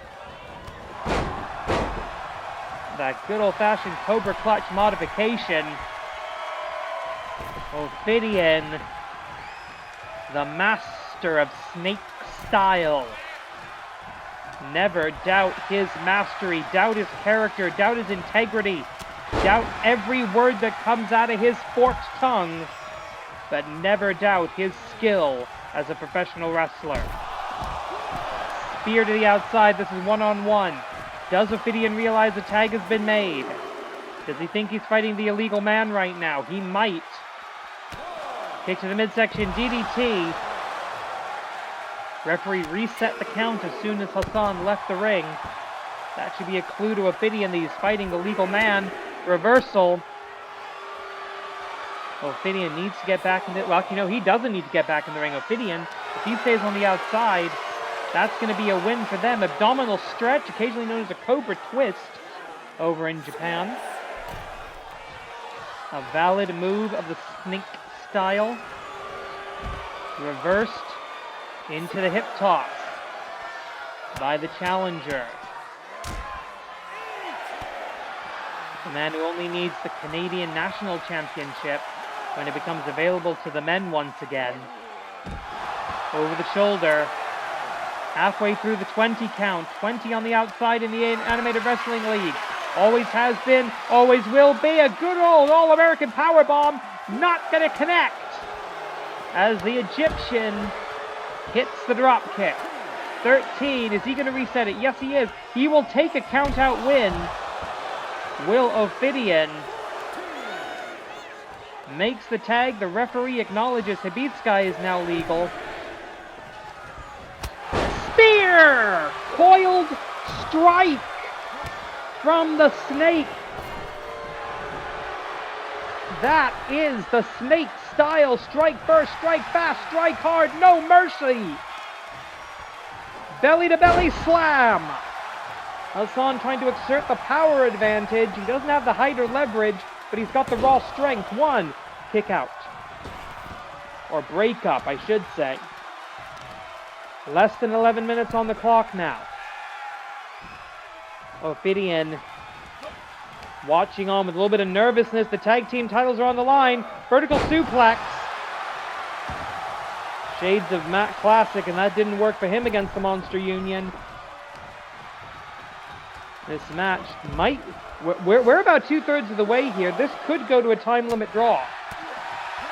Speaker 1: That good old-fashioned Cobra clutch modification. Ophidian, the master of snake style. Never doubt his mastery, doubt his character, doubt his integrity, doubt every word that comes out of his forked tongue, but never doubt his skill as a professional wrestler. Spear to the outside, this is one-on-one. Does Ophidian realize the tag has been made? Does he think he's fighting the illegal man right now? He might. Kick to the midsection, DDT. Referee reset the count as soon as Hassan left the ring. That should be a clue to Ophidian that he's fighting the legal man. Reversal. Ophidian needs to get back in the... Well, you know, he doesn't need to get back in the ring. Ophidian, if he stays on the outside, that's going to be a win for them. Abdominal stretch, occasionally known as a Cobra twist over in Japan. A valid move of the snake style. Reversed into the hip toss by the challenger. The man who only needs the Canadian National Championship when it becomes available to the men once again. Over the shoulder. Halfway through the 20 count. 20 on the outside in the Animated Wrestling League. Always has been, always will be a good old All-American powerbomb. Not going to connect. As the Egyptian hits the drop kick. 13, is he going to reset it? Yes, he is. He will take a count-out win. Will Ophidian makes the tag. The referee acknowledges Hibitsky is now legal. Spear! Coiled strike from the Snake. That is the Snake style. Strike first, strike fast, strike hard, no mercy. Belly to belly slam. Hassan trying to exert the power advantage. He doesn't have the height or leverage, but he's got the raw strength. One, kick out. Or break up, I should say. Less than 11 minutes on the clock now. Ophidian watching on with a little bit of nervousness. The tag team titles are on the line. Vertical suplex. Shades of Matt Classic, and that didn't work for him against the Monster Union. This match might... We're about 2/3 of the way here. This could go to a time limit draw.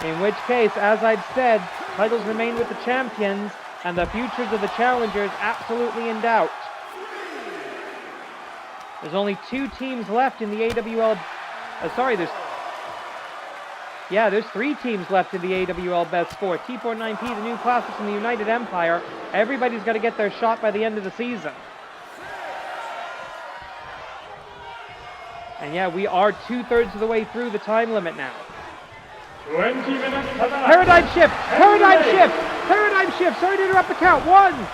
Speaker 1: In which case, as I've said, titles remain with the champions, and the futures of the challengers absolutely in doubt. There's only 2 teams left in the AWL... there's 3 teams left in the AWL Best 4. T49P, the New Classics, and the United Empire. Everybody's got to get their shot by the end of the season. And yeah, we are 2/3 of the way through the time limit now.
Speaker 2: 20 minutes to the
Speaker 1: Paradigm shift! Paradigm shift! Paradigm shift! Sorry to interrupt the count. 1!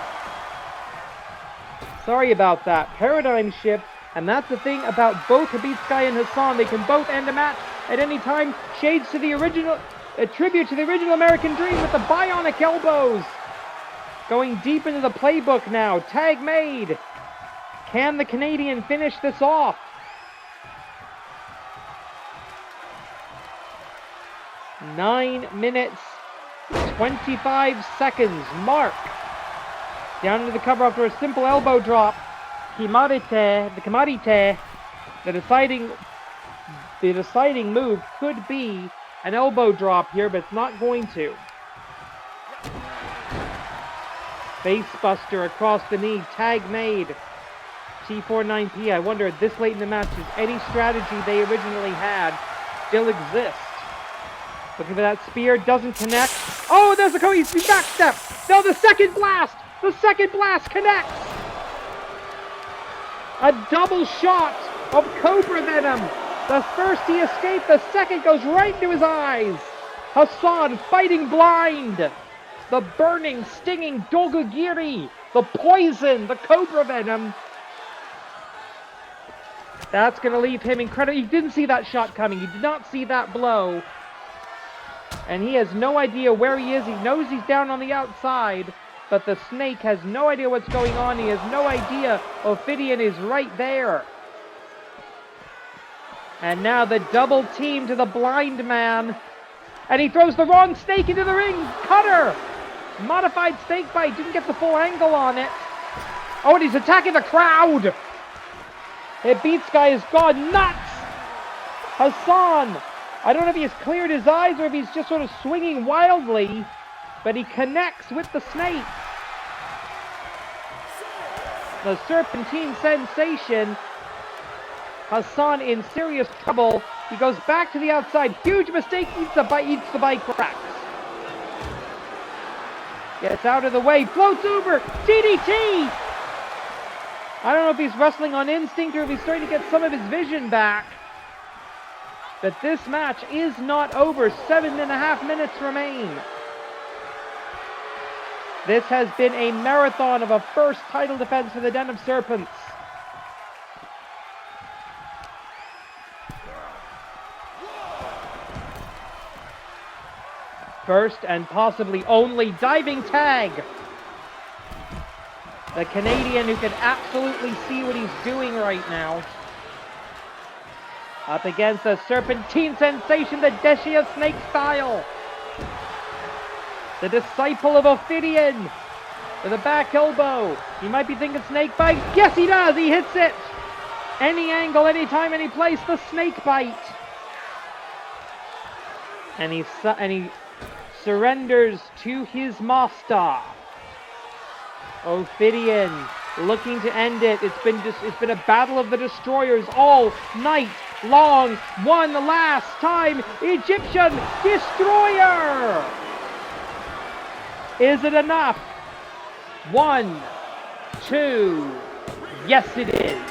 Speaker 1: Sorry about that. Paradigm shift. And that's the thing about both Hibitsky and Hassan. They can both end a match at any time. Shades to the original... A tribute to the original American Dream with the bionic elbows. Going deep into the playbook now. Tag made. Can the Canadian finish this off? Nine minutes, 25 seconds. Mark. Down into the cover after a simple elbow drop. The deciding move could be an elbow drop here, but it's not going to. Face buster across the knee. Tag made. T49P. I wonder at this late in the match, does any strategy they originally had still exist? Looking for that spear, doesn't connect. Oh, there's the Cody backstep. No, the second blast. The second blast connects. A double shot of Cobra Venom. The first he escaped, the second goes right into his eyes. Hassan fighting blind. The burning, stinging Dogugiri. The poison, the Cobra Venom. That's going to leave him incredible. He didn't see that shot coming. He did not see that blow. And he has no idea where he is. He knows he's down on the outside. But the Snake has no idea what's going on. He has no idea Ophidian is right there. And now the double team to the blind man. And he throws the wrong Snake into the ring. Cutter! Modified snake bite. Didn't get the full angle on it. Oh, and he's attacking the crowd. Hibitsky has gone nuts. Hassan. I don't know if he has cleared his eyes or if he's just sort of swinging wildly. But he connects with the Snake. The Serpentine sensation. Hassan in serious trouble. He goes back to the outside. Huge mistake. Eats the bike cracks. Gets out of the way. Floats over. DDT. I don't know if he's wrestling on instinct or if he's starting to get some of his vision back. But this match is not over. 7.5 minutes remain. This has been a marathon of a first title defense for the Den of Serpents. First and possibly only diving tag. The Canadian who can absolutely see what he's doing right now. Up against the Serpentine sensation, the Deshia Snake Style. The disciple of Ophidian with a back elbow. He might be thinking snake bite. Yes, he does. He hits it. Any angle, any time, any place. The snake bite. And he surrenders to his master. Ophidian looking to end it. It's been a battle of the destroyers all night long. One last time. Egyptian destroyer. Is it enough? 1, 2. Yes, it is.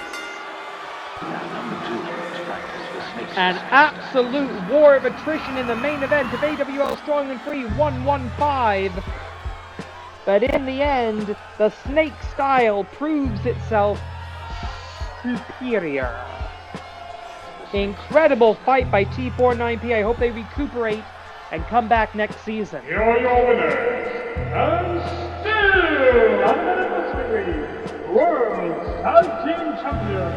Speaker 1: An absolute war of attrition in the main event of AWL Strong and Free 115. But in the end, the snake style proves itself superior. Incredible fight by T49P. I hope they recuperate and come back next season.
Speaker 2: Here are your winners, and still unanimously World Tag Team Champions,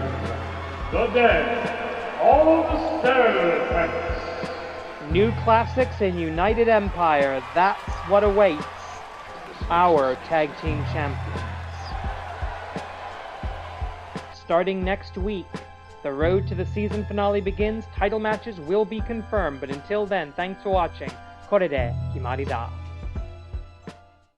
Speaker 2: the Den of Serpents.
Speaker 1: New classics in United Empire. That's what awaits our tag team champions. Starting next week, the road to the season finale begins. Title matches will be confirmed, but until then, thanks for watching. Korede Kimarida.